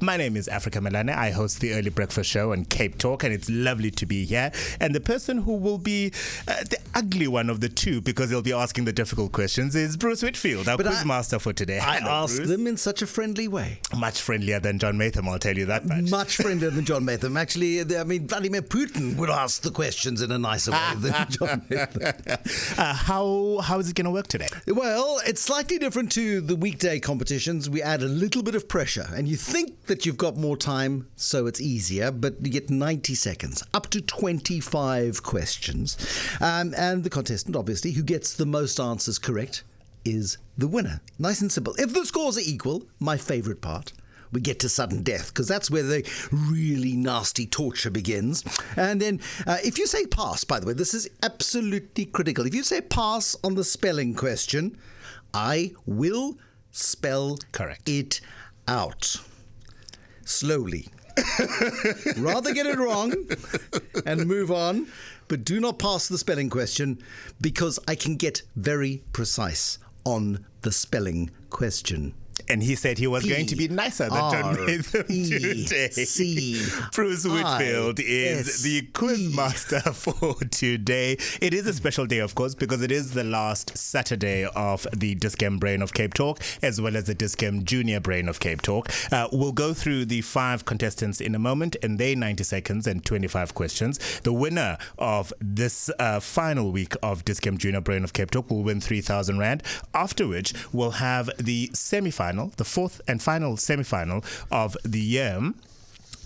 My name is Africa Melane. I host the Early Breakfast Show on CapeTalk, and it's lovely to be here. And the person who will be the ugly one of the two, because he'll be asking the difficult questions, is Bruce Whitfield, our quizmaster for today. I asked them in such a friendly way. Much friendlier than John Matham, I'll tell you that much. Much friendlier than John Matham. Actually, Vladimir Putin would ask the questions in a nicer way than John Matham. How is it going to work today? Well, it's slightly different to the weekday competitions. We add a little bit of pressure, and you think that you've got more time, so it's easier, but you get 90 seconds, up to 25 questions. And the contestant, obviously, who gets the most answers correct is the winner. Nice and simple. If the scores are equal, my favourite part, we get to sudden death, because that's where the really nasty torture begins. And then if you say pass, by the way, this is absolutely critical. If you say pass on the spelling question, I will spell it out slowly. Rather get it wrong and move on, but do not pass the spelling question, because I can get very precise on the spelling question. And he said he was going to be nicer than John Matham today. Bruce Whitfield is the quizmaster for today. It is a special day, of course, because it is the last Saturday of the Dis-Chem Brain of CapeTalk, as well as the Dis-Chem Junior Brain of CapeTalk. We'll go through the 5 contestants in a moment, and they 90 seconds and 25 questions. The winner of this final week of Dis-Chem Junior Brain of CapeTalk will win 3,000 Rand, after which we'll have the semi-final, the fourth and final semi-final of the year,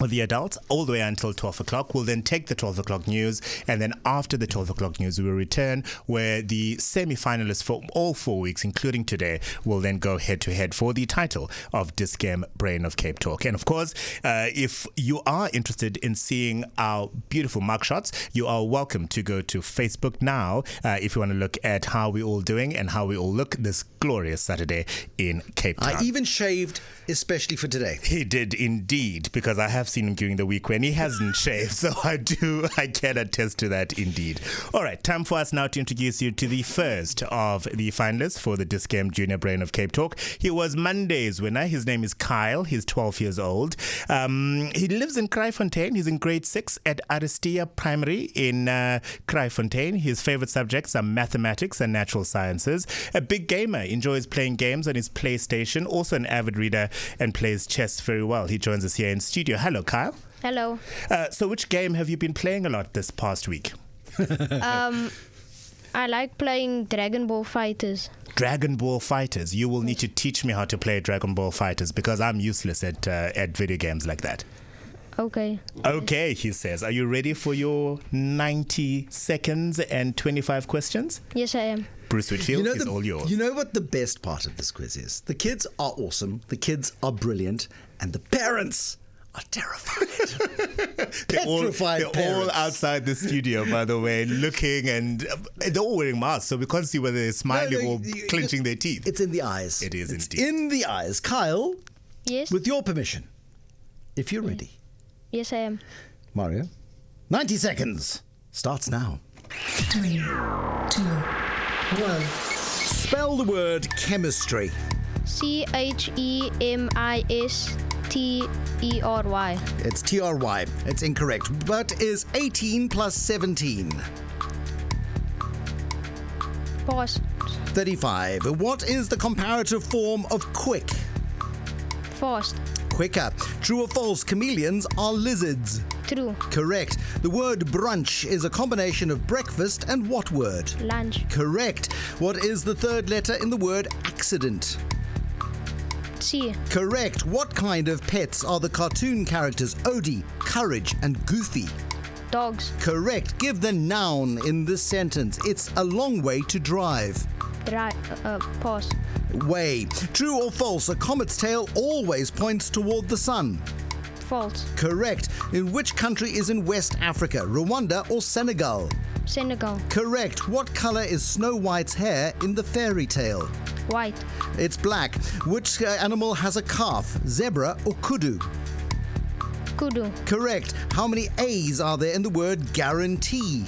with the adults, all the way until 12 o'clock. We'll then take the 12 o'clock news, and then after the 12 o'clock news, we will return, where the semi-finalists for all 4 weeks, including today, will then go head-to-head for the title of Dis-Chem Brain of CapeTalk. And of course, if you are interested in seeing our beautiful mugshots, you are welcome to go to Facebook now if you want to look at how we're all doing and how we all look this glorious Saturday in Cape Town. I even shaved especially for today. He did indeed, because I have seen him during the week when he hasn't shaved, so I can attest to that indeed. All right, time for us now to introduce you to the first of the finalists for the Dis-Chem Junior Brain of CapeTalk. He was Monday's winner. His name is Kyle. He's 12 years old. He lives in Kraaifontein. He's in grade 6 at Aristia Primary in Kraaifontein. His favorite subjects are mathematics and natural sciences. A big gamer, enjoys playing games on his PlayStation, also an avid reader, and plays chess very well. He joins us here in studio. Hello, Kyle. Hello. So which game have you been playing a lot this past week? I like playing Dragon Ball Fighters. Dragon Ball Fighters. You will need to teach me how to play Dragon Ball Fighters, because I'm useless at video games like that. Okay. Okay, he says. Are you ready for your 90 seconds and 25 questions? Yes, I am. Bruce Whitfield is all yours. You know what the best part of this quiz is? The kids are awesome, the kids are brilliant, and the parents are terrified. They're all outside the studio, by the way, looking, and they're all wearing masks, so we can't see whether they're smiling or clenching their teeth. It's in the eyes. It is it's indeed. in the eyes. Kyle? Yes? With your permission, if you're ready. Yes, I am. Mario? 90 seconds. Starts now. 3, 2, 1. Spell the word chemistry. CHEMISTERY. It's TRY. It's incorrect. But is 18 plus 17? Pause. 35. What is the comparative form of quick? Fast. Quicker. True or false? Chameleons are lizards. True. Correct. The word brunch is a combination of breakfast and what word? Lunch. Correct. What is the third letter in the word accident? C. Correct. What kind of pets are the cartoon characters Odie, Courage, and Goofy? Dogs. Correct. Give the noun in this sentence. It's a long way to drive. Pause. Way. True or false? A comet's tail always points toward the sun. False. Correct. In which country is in West Africa? Rwanda or Senegal? Senegal. Correct. What color is Snow White's hair in the fairy tale? White. It's black. Which animal has a calf? Zebra or kudu? Kudu. Correct. How many A's are there in the word guarantee?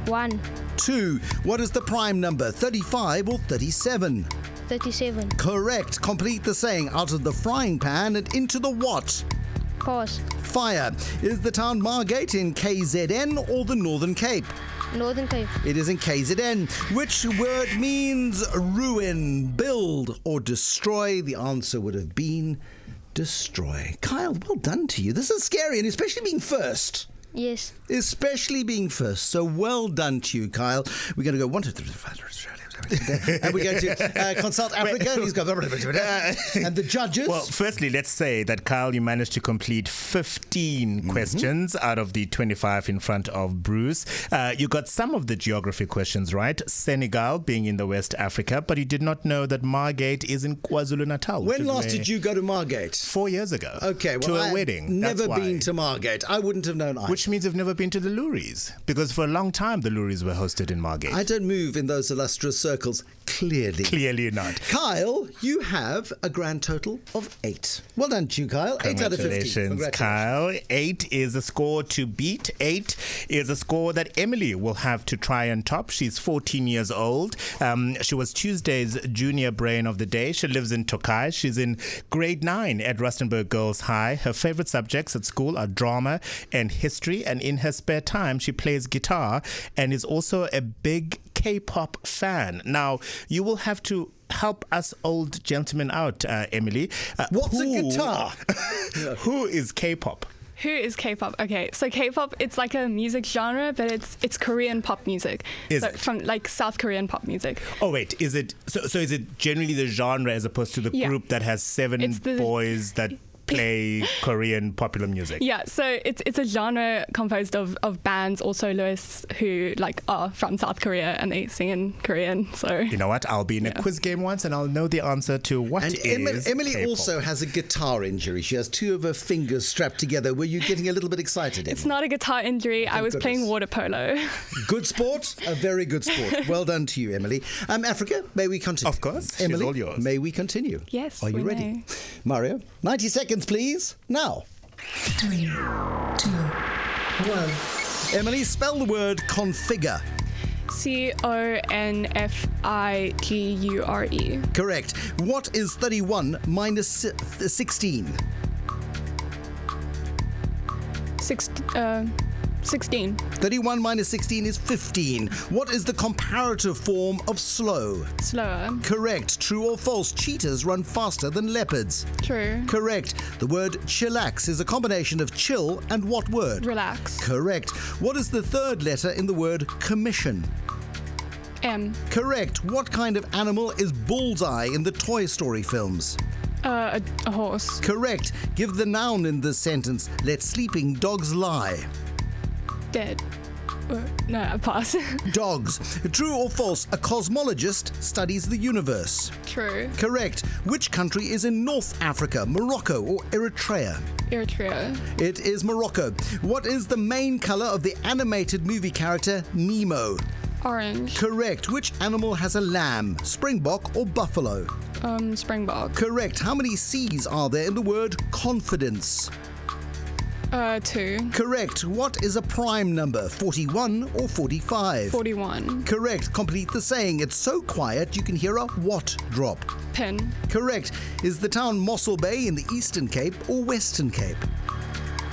1. 2. What is the prime number, 35 or 37? 37. Correct. Complete the saying. Out of the frying pan and into the what? Pause. Fire. Is the town Margate in KZN or the Northern Cape? Northern Cape. It is in KZN. Which word means ruin, build, or destroy? The answer would have been destroy. Kyle, well done to you. This is scary, and especially being first. Yes. Especially being first. So well done to you, Kyle. We're going to go 1, 2, 3, 4, 5, and we're going to consult Africa. And he's got and the judges. Well, firstly, let's say that, Kyle, you managed to complete 15 questions out of the 25 in front of Bruce. You got some of the geography questions right. Senegal being in the West Africa, but you did not know that Margate is in KwaZulu-Natal. When last did you go to Margate? 4 years ago. Okay, well, to a wedding. Never been to Margate. I wouldn't have known either. Which means you've never been to the Luries, because for a long time the Luries were hosted in Margate. I don't move in those illustrious circles, clearly. Clearly not. Kyle, you have a grand total of 8. Well done to you, Kyle. 8 out of 15. Congratulations, Kyle. 8 is a score to beat. 8 is a score that Emily will have to try and top. She's 14 years old. She was Tuesday's Junior Brain of the Day. She lives in Tokai. She's in grade 9 at Rustenburg Girls High. Her favorite subjects at school are drama and history, and in her spare time she plays guitar and is also a big K-pop fan. Now, you will have to help us old gentlemen out, Emily. What's a guitar? Who is K-pop? Who is K-pop? Okay, so K-pop, it's like a music genre, but it's Korean pop music. Is it? From like South Korean pop music. Oh wait, is it so is it generally the genre as opposed to the group that has 7 boys that play Korean popular music? Yeah, so it's a genre composed of bands or soloists who like are from South Korea and they sing in Korean. So you know what? I'll be in a quiz game once and I'll know the answer to what is Emily K-pop. also has a guitar injury. She has 2 of her fingers strapped together. Were you getting a little bit excited, Emily? It's not a guitar injury. I was playing water polo. Good sport. A very good sport. Well done to you, Emily. Africa, may we continue? Of course. Emily, she's all yours. May we continue? Yes, Are you we ready? may. Mario, 90 seconds, please. Now. 3, 2, 1. Emily, spell the word configure. CONFIGURE. Correct. What is 31 minus 16? 16. 31 minus 16 is 15. What is the comparative form of slow? Slower. Correct. True or false? Cheetahs run faster than leopards. True. Correct. The word chillax is a combination of chill and what word? Relax. Correct. What is the third letter in the word commission? M. Correct. What kind of animal is Bullseye in the Toy Story films? A horse. Correct. Give the noun in this sentence. Let sleeping dogs lie. Dead. No, I pass. Dogs. True or false? A cosmologist studies the universe. True. Correct. Which country is in North Africa? Morocco or Eritrea? Eritrea. It is Morocco. What is the main color of the animated movie character Nemo? Orange. Correct. Which animal has a lamb? Springbok or buffalo? Springbok. Correct. How many C's are there in the word confidence? 2. Correct. What is a prime number? 41 or 45? 41. Correct. Complete the saying. It's so quiet you can hear a what drop? Pin. Correct. Is the town Mossel Bay in the Eastern Cape or Western Cape?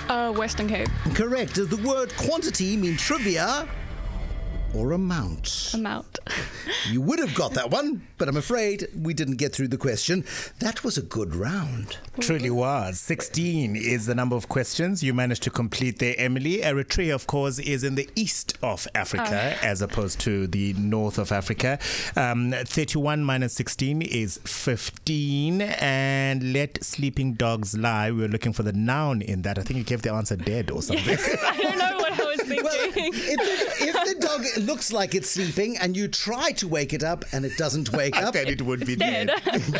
Western Cape. Correct. Does the word quantity mean trivia or amount? Amount. You would have got that one, but I'm afraid we didn't get through the question. That was a good round. Truly was. 16 is the number of questions you managed to complete there, Emily. Eritrea, of course, is in the east of Africa as opposed to the north of Africa. 31 minus 16 is 15. And let sleeping dogs lie. We were looking for the noun in that. I think you gave the answer dead or something. I don't know what I was thinking. Well, if the dog looks like it's sleeping and you try to wake it up and it doesn't wake up, then it would be dead.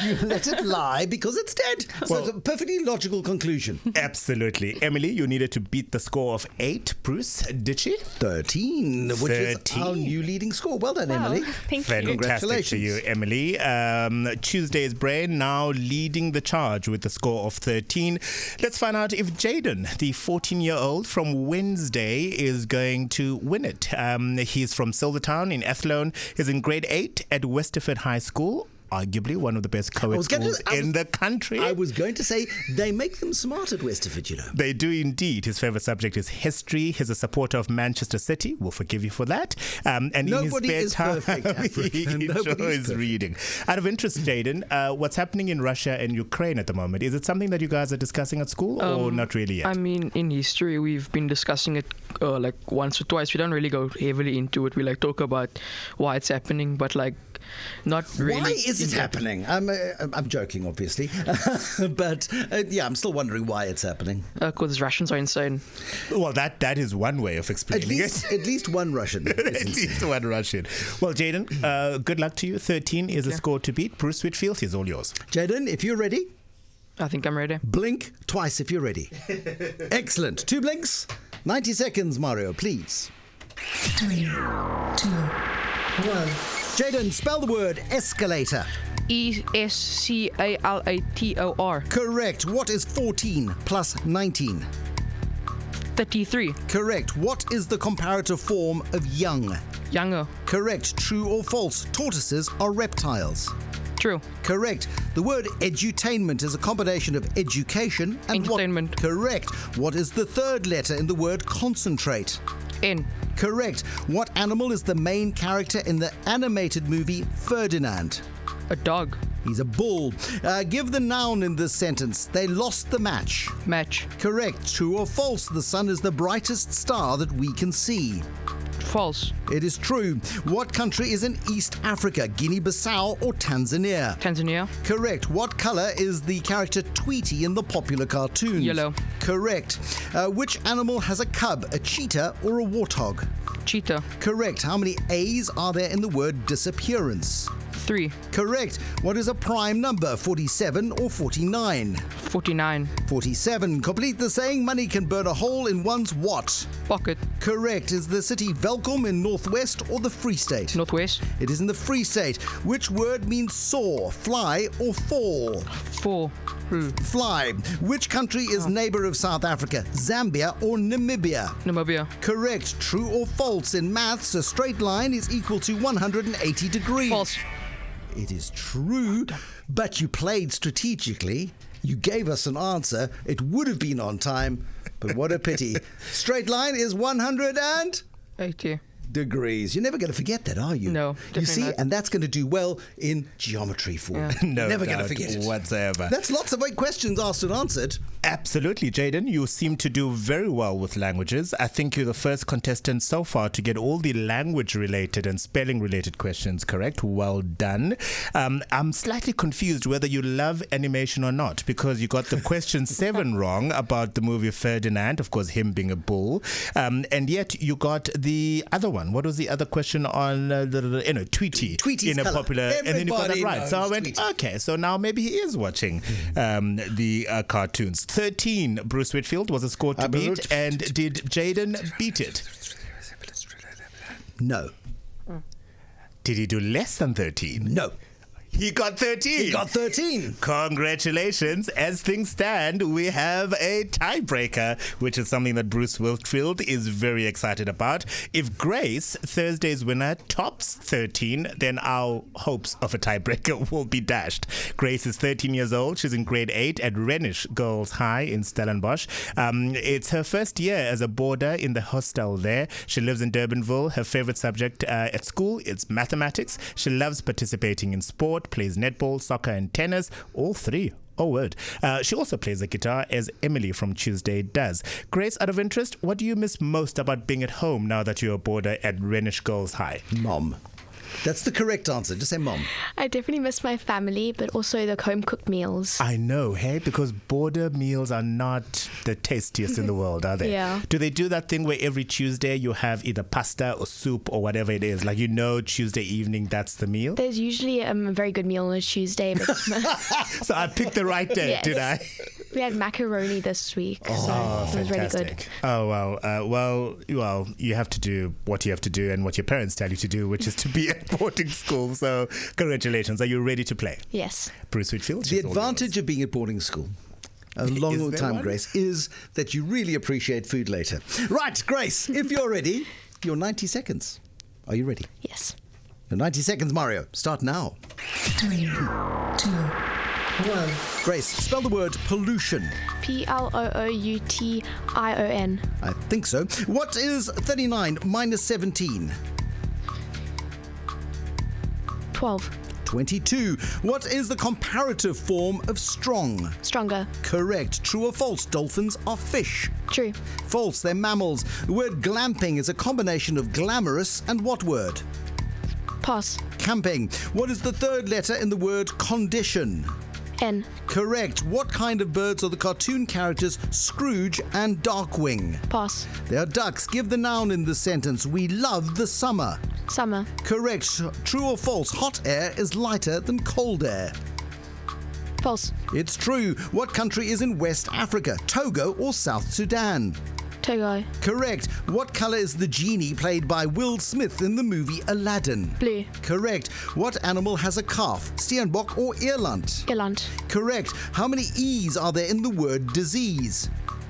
You let it lie because it's dead. So Well, it's a perfectly logical conclusion. Absolutely. Emily, you needed to beat the score of 8. Bruce, did she? 13, which is 13. our new leading score. Well done, Wow. Emily. Thank you. Fantastic to Congratulations. you, Emily. Tuesday's Brain now leading the charge with a score of 13. Let's find out if Jaden, the 14-year-old from Wednesday, is going to win it. He's from Silvertown in Athlone. He's in grade 8 at Westerford High School. arguably one of the best co-ed schools in the country. I was going to say, they make them smart at Westerford, you know. They do indeed. His favourite subject is history. He's a supporter of Manchester City. We'll forgive you for that. And Nobody in his spare is perfect, Alfred. he enjoys reading. Out of interest, Jaden, what's happening in Russia and Ukraine at the moment? Is it something that you guys are discussing at school or not really yet? I mean, in history, we've been discussing it like once or twice. We don't really go heavily into it. We like talk about why it's happening, but like not really. Why is it happening? I'm joking, obviously, but I'm still wondering why it's happening. Because Russians are insane. Well, that is one way of explaining it. At least one Russian. At least one Russian. Well, Jaden, good luck to you. 13 is a score to beat. Bruce Whitfield is all yours. Jaden, if you're ready. I think I'm ready. Blink twice if you're ready. Excellent. 2 blinks. 90 seconds, Mario, please. 3, 2, 1. Jaden, spell the word escalator. Escalator. Correct. What is 14 plus 19? 33. Correct. What is the comparative form of young? Younger. Correct. True or false? Tortoises are reptiles. True. Correct. The word edutainment is a combination of education and entertainment. Correct. What is the third letter in the word concentrate? N. Correct. What animal is the main character in the animated movie Ferdinand? A dog. He's a bull. Give the noun in this sentence. They lost the match. Match. Correct. True or false? The sun is the brightest star that we can see. False. It is true. What country is in East Africa? Guinea-Bissau or Tanzania? Tanzania. Correct. What color is the character Tweety in the popular cartoons? Yellow. Correct. Which animal has a cub, a cheetah or a warthog? Cheetah. Correct. How many A's are there in the word disappearance? 3. Correct. What is a prime number, 47 or 49? 49. 47. Complete the saying, money can burn a hole in one's what? Pocket. Correct. Is the city Velkom in Northwest or the Free State? Northwest. It is in the Free State. Which word means soar, fly or fall? 4. Fly. Which country is neighbor of South Africa, Zambia or Namibia? Namibia. Correct. True or false? In maths, a straight line is equal to 180 degrees. False. It is true, but you played strategically. You gave us an answer. It would have been on time, but what a pity. Straight line is 180 degrees. You're never going to forget that, are you? No, you see, not. and that's going to do well in geometry for you. No never going to doubt forget it whatsoever. That's lots of 8 questions asked and answered. Absolutely, Jaden. You seem to do very well with languages. I think you're the first contestant so far to get all the language-related and spelling-related questions correct. Well done. I'm slightly confused whether you love animation or not, because you got the question 7 wrong about the movie Ferdinand, of course, him being a bull, and yet you got the other one. What was the other question on Tweety? Tweety's in a colour. popular, and then you got that right. So I went, Tweety. okay, so now maybe he is watching the cartoons. 13, Bruce Whitfield was a score to beat, and did Jaden beat it? No. Did he do less than 13? No. He got 13. He got 13. Congratulations. As things stand, we have a tiebreaker, which is something that Bruce Whitfield is very excited about. If Grace, Thursday's winner, tops 13, then our hopes of a tiebreaker will be dashed. Grace is 13 years old. She's in grade 8 at Rhenish Girls High in Stellenbosch. It's her first year as a boarder in the hostel there. She lives in Durbanville. Her favorite subject at school is mathematics. She loves participating in sport, plays netball, soccer and tennis, all 3. Oh, word. She also plays the guitar, as Emily from Tuesday does. Grace, out of interest, what do you miss most about being at home now that you're a boarder at Rhenish Girls High? Mom. That's the correct answer. Just say mom. I definitely miss my family, but also the home-cooked meals. I know, hey? Because border meals are not the tastiest in the world, are they? Yeah. Do they do that thing where every Tuesday you have either pasta or soup or whatever it is? Like, Tuesday evening, that's the meal? There's usually a very good meal on a Tuesday. But So I picked the right day, Yes. did I? We had macaroni this week, so it was really good. Oh, well, well, you have to do what you have to do and what your parents tell you to do, which is to be at boarding school. So congratulations. Are you ready to play? Yes. Bruce Whitfield. The advantage of being at boarding school, a long time, one? Grace, is that you really appreciate food later. Right, Grace, if you're ready, your 90 seconds. Are you ready? Yes. Your 90 seconds, Mario. Start now. 3, 2, 1. Grace, spell the word pollution. P-L-O-O-U-T-I-O-N. I think so. What is 39 minus 17? 12. 22. What is the comparative form of strong? Stronger. Correct. True or false? Dolphins are fish. True. False. They're mammals. The word glamping is a combination of glamorous and what word? Pass. Camping. What is the third letter in the word condition? N. Correct. What kind of birds are the cartoon characters Scrooge and Darkwing? Pass. They are ducks. Give the noun in the sentence. We love the summer. Summer. Correct. True or false? Hot air is lighter than cold air. False. It's true. What country is in West Africa? Togo or South Sudan? Togo. Correct. What colour is the genie played by Will Smith in the movie Aladdin? Blue. Correct. What animal has a calf? Steenbok or eland? Irland. Correct. How many E's are there in the word disease?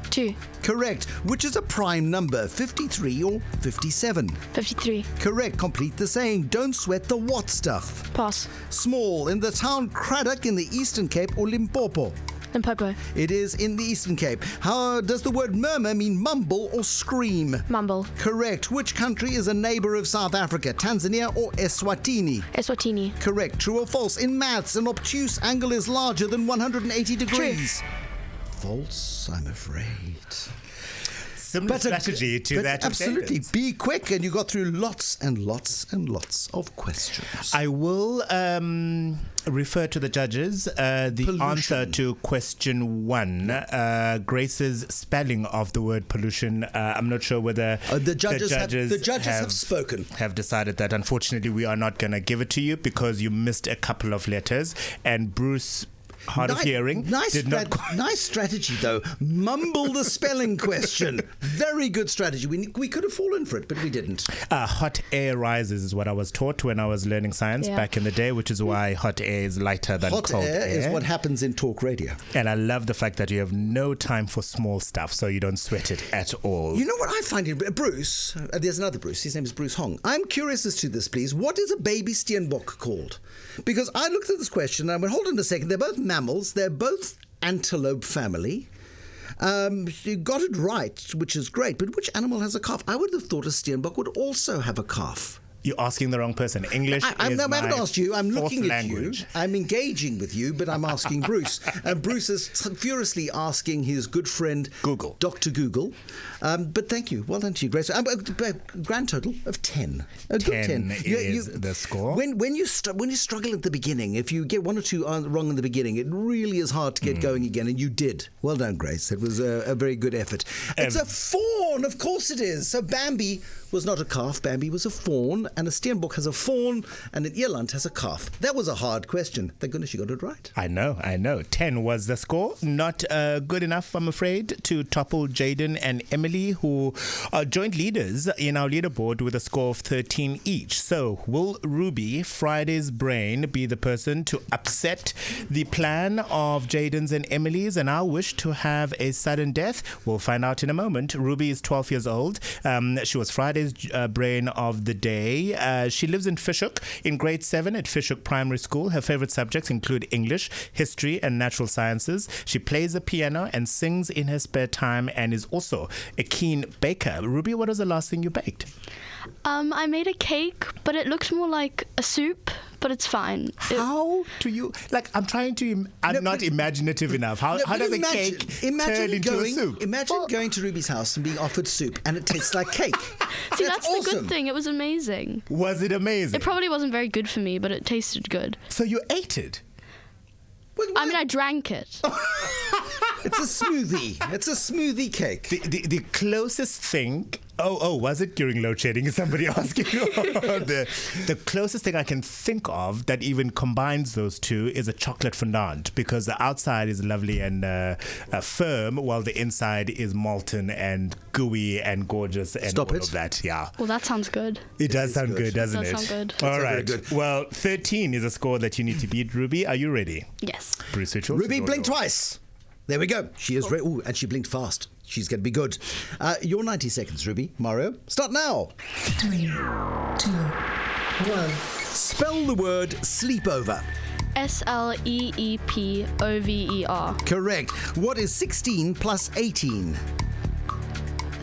2. Correct. Which is a prime number, 53 or 57? 53. Correct. Complete the saying. Don't sweat the what stuff. Pass. Small. In the town Cradock in the Eastern Cape or Limpopo? Limpopo. It is in the Eastern Cape. How does the word murmur mean mumble or scream? Mumble. Correct. Which country is a neighbour of South Africa? Tanzania or Eswatini? Eswatini. Correct. True or false? In maths, an obtuse angle is larger than 180 degrees. False, I'm afraid. Similar strategy to that of absolutely. Jaden's. Be quick, and you got through lots and lots and lots of questions. I will refer to the judges. The Pollution. answer to question 1, Grace's spelling of the word pollution. I'm not sure whether the judges have spoken. Have decided that unfortunately we are not going to give it to you because you missed a couple of letters, and Bruce, hard of hearing, did not. Nice strategy, though. Mumble the spelling question. Very good strategy. We could have fallen for it, but we didn't. Hot air rises is what I was taught when I was learning science back in the day, which is why hot air is lighter than hot cold air. Is what happens in talk radio. And I love the fact that you have no time for small stuff, so you don't sweat it at all. You know what I find? Bruce, there's another Bruce. His name is Bruce Hong. I'm curious as to this, please. What is a baby Steenbok called? Because I looked at this question and I went, hold on a second. They're both mammals. They're both antelope family. You got it right, which is great. But which animal has a calf? I would have thought a Steenbok would also have a calf. You're asking the wrong person. English I haven't asked you. I'm looking at language. you. I'm engaging with you, but I'm asking Bruce. And Bruce is furiously asking his good friend Google. Dr. Google. But thank you. Well done to you, Grace. Grand total of 10. A good 10 is the score. When you struggle at the beginning, if you get one or two wrong in the beginning, it really is hard to get going again. And you did. Well done, Grace. It was a very good effort. It's a fawn. Of course it is. So Bambi was not a calf. Bambi was a fawn. And a Steenbok has a fawn, and an eland has a calf. That was a hard question. Thank goodness you got it right. I know. 10 was the score. Not good enough, I'm afraid, to topple Jaden and Emily, who are joint leaders in our leaderboard with a score of 13 each. So, will Ruby, Friday's brain, be the person to upset the plan of Jaden's and Emily's and our wish to have a sudden death? We'll find out in a moment. Ruby is 12 years old. She was Friday's brain of the day. She lives in Fishhook in grade 7 at Fishhook Primary School. Her favorite subjects include English, history, and natural sciences. She plays the piano and sings in her spare time and is also a keen baker. Ruby, what was the last thing you baked? I made a cake, but it looked more like a soup, but it's fine. How do you, I'm trying to, I'm not imaginative enough. How does a cake turn into a soup? Imagine going to Ruby's house and being offered soup and it tastes like cake. See, that's awesome. the good thing. It was amazing. Was it amazing? It probably wasn't very good for me, but it tasted good. So you ate it? I mean, I drank it. It's a smoothie. It's a smoothie cake. The closest thing... Oh, was it during load shedding? Is somebody asking? The closest thing I can think of that even combines those two is a chocolate fondant, because the outside is lovely and firm, while the inside is molten and gooey and gorgeous and all of that. Yeah. Well, that sounds good. It does sound good, doesn't it? It does sound good. All right. Well, 13 is a score that you need to beat. Ruby, are you ready? Yes. Bruce Mitchell. Ruby, blink twice. There we go. She is ready. And she blinked fast. She's going to be good. Your 90 seconds, Ruby. Mario, start now. 3, 2, 1. Spell the word sleepover. SLEEPOVER. Correct. What is 16 plus 18?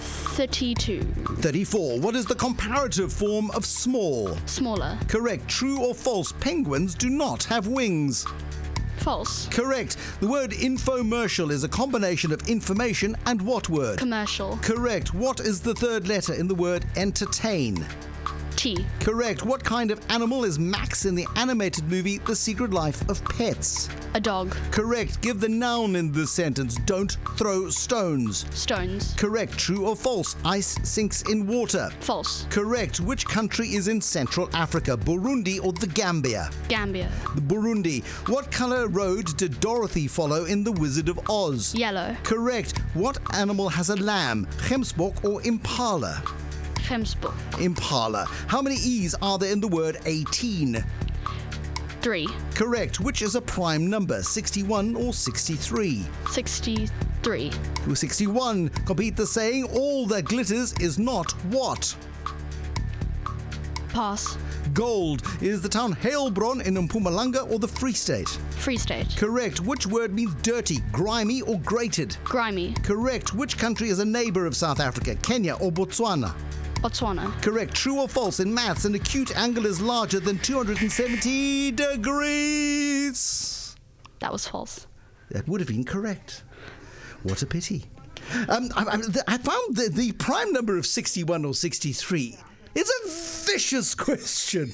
32. 34. What is the comparative form of small? Smaller. Correct. True or false? Penguins do not have wings. False. Correct. The word infomercial is a combination of information and what word? Commercial. Correct. What is the third letter in the word entertain? T. Correct. What kind of animal is Max in the animated movie The Secret Life of Pets? A dog. Correct. Give the noun in this sentence. Don't throw stones. Stones. Correct. True or false? Ice sinks in water. False. Correct. Which country is in Central Africa? Burundi or the Gambia? Gambia. The Burundi. What color road did Dorothy follow in The Wizard of Oz? Yellow. Correct. What animal has a lamb? Gemsbok or impala? Gemsbok. Impala. How many E's are there in the word 18? 3. Correct. Which is a prime number? 61 or 63? 63. 61. Complete the saying, all that glitters is not what? Pass. Gold. Is the town Heilbronn in Mpumalanga or the Free State? Free State. Correct. Which word means dirty, grimy or grated? Grimy. Correct. Which country is a neighbor of South Africa? Kenya or Botswana? Botswana. Correct. True or false? In maths, an acute angle is larger than 270 degrees. That was false. That would have been correct. What a pity. I found the prime number of 61 or 63. It's a vicious question.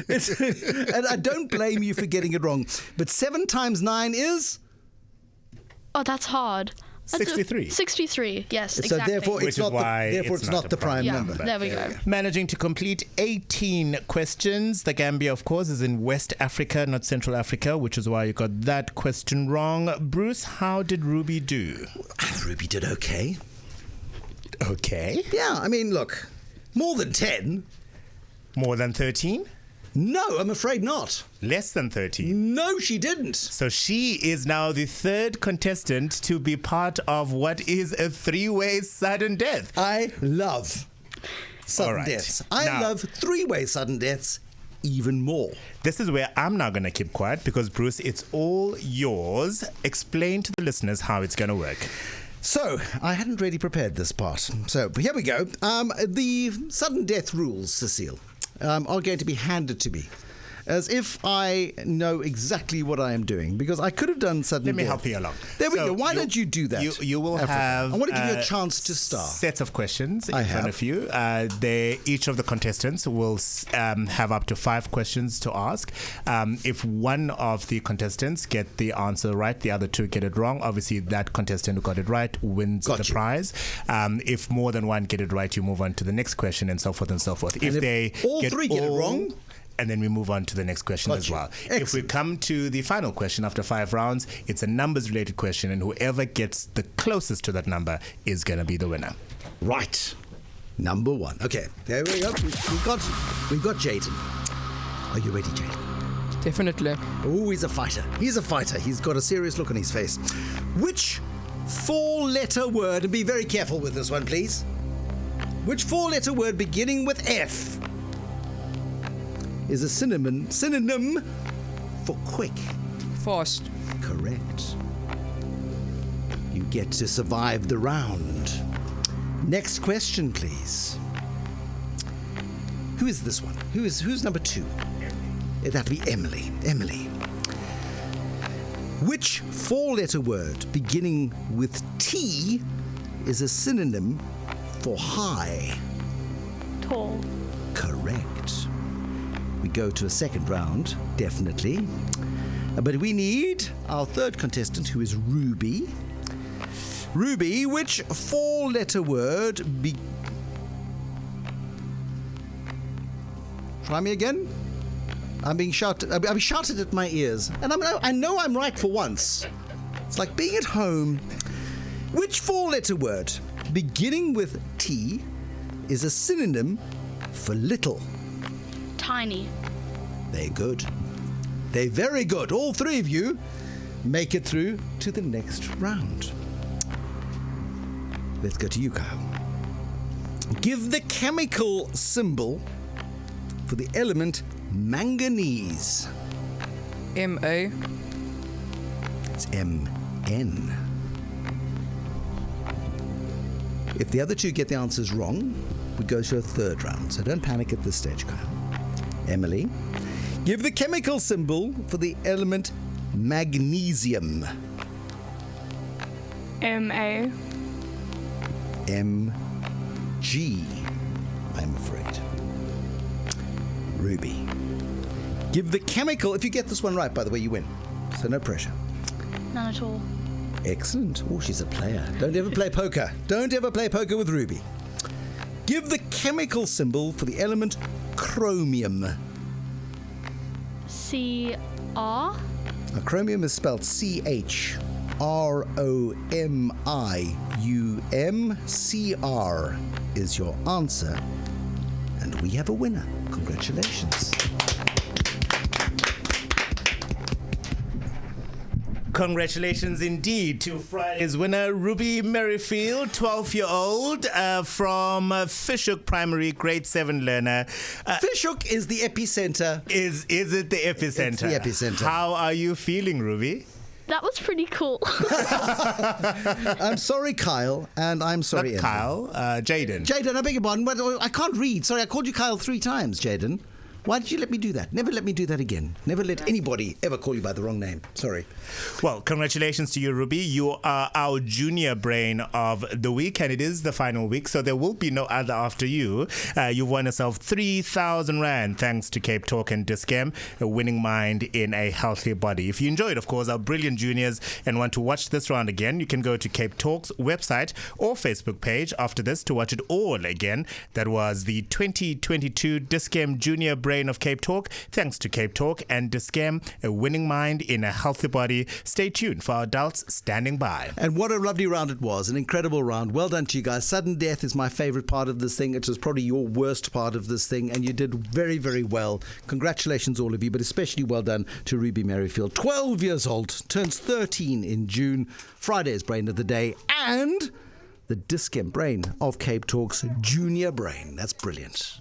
And I don't blame you for getting it wrong. But 7 times 9 is? Oh, that's hard. 63. 63, yes, So exactly. therefore Which it's is not why it's not the prime yeah, number. there we go. Managing to complete 18 questions. The Gambia, of course, is in West Africa, not Central Africa, which is why you got that question wrong. Bruce, how did Ruby do? Ruby did okay. Okay. Yeah, I mean, look, more than 10. More than 13? No, I'm afraid not. Less than 13? No, she didn't. So she is now the third contestant to be part of what is a 3-way sudden death. I love sudden All right. deaths. I Now- love 3-way sudden deaths even more. This is where I'm now going to keep quiet because, Bruce, it's all yours. Explain to the listeners how it's going to work. So, I hadn't really prepared this part. So, here we go. The sudden death rules, Cecile, are going to be handed to me as if I know exactly what I am doing, because I could have done sudden Let me death. help you along. There we So go. Why don't you do that? You will Africa? have. I want to give you a chance to start. Sets of questions in I front have. of you. Each of the contestants will have up to 5 questions to ask. If one of the contestants get the answer right, the other 2 get it wrong. Obviously, that contestant who got it right wins Got the you. prize. If more than one get it right, you move on to the next question, and so forth and so forth. And if all 3 get it wrong, and then we move on to the next question Got as you. well. Excellent. If we come to the final question after 5 rounds, it's a numbers-related question, and whoever gets the closest to that number is going to be the winner. right. Number 1. Okay, there we go. We've got Jaden. Are you ready, Jaden? Definitely. Oh, he's a fighter. He's a fighter. He's got a serious look on his face. Which 4-letter word, and be very careful with this one, please. Which 4-letter word beginning with F is a synonym for quick? Fast. Correct. You get to survive the round. Next question, please. Who is this one? Who's number 2? That'd be Emily. Emily. Which 4-letter word beginning with T is a synonym for high? Tall. Correct. We go to a second round, definitely. But we need our third contestant, who is Ruby. Ruby, which 4-letter word Try me again? I'm being shouted. I'm shouted at my ears, and I know I'm right for once. It's like being at home. Which 4-letter word beginning with T is a synonym for little? Tiny. They're good. They're very good. All 3 of you make it through to the next round. Let's go to you, Kyle. Give the chemical symbol for the element manganese. MA. It's MN. If the other two get the answers wrong, we go to a third round. So don't panic at this stage, Kyle. Emily, give the chemical symbol for the element magnesium. MA. MG, I'm afraid. Ruby, give the chemical... If you get this one right, by the way, you win. So no pressure. None at all. Excellent. Oh, she's a player. Don't ever play poker. Don't ever play poker with Ruby. Give the chemical symbol for the element chromium. CR. Now, chromium is spelled CHROMIUM. CR is your answer. And we have a winner. Congratulations. Congratulations indeed to Friday's winner, Ruby Merrifield, 12-year-old from Fishhook Primary, grade 7 learner. Fishhook is the epicenter. Is it the epicenter? It's the epicenter. How are you feeling, Ruby? That was pretty cool. I'm sorry, Kyle, and I'm sorry, Not Kyle, Jaden. Jaden, I beg your pardon, but I can't read. Sorry, I called you Kyle 3 times, Jaden. Why did you let me do that? Never let me do that again. Never let anybody ever call you by the wrong name. Sorry. Well, congratulations to you, Ruby. You are our junior brain of the week, and it is the final week, so there will be no other after you. You've won yourself 3,000 Rand thanks to CapeTalk and Dis-Chem, a winning mind in a healthy body. If you enjoyed, of course, our brilliant juniors and want to watch this round again, you can go to CapeTalk's website or Facebook page after this to watch it all again. That was the 2022 Dis-Chem Junior Brain of CapeTalk. Thanks to CapeTalk and Dis-Chem, a winning mind in a healthy body. Stay tuned for our adults standing by. And what a lovely round it was. An incredible round. Well done to you guys. Sudden death is my favorite part of this thing. It was probably your worst part of this thing, and you did very, very well. Congratulations, all of you, but especially well done to Ruby Merrifield. 12 years old, turns 13 in June. Friday's Brain of the Day, and the Dis-Chem Brain of CapeTalk's Junior Brain. That's brilliant.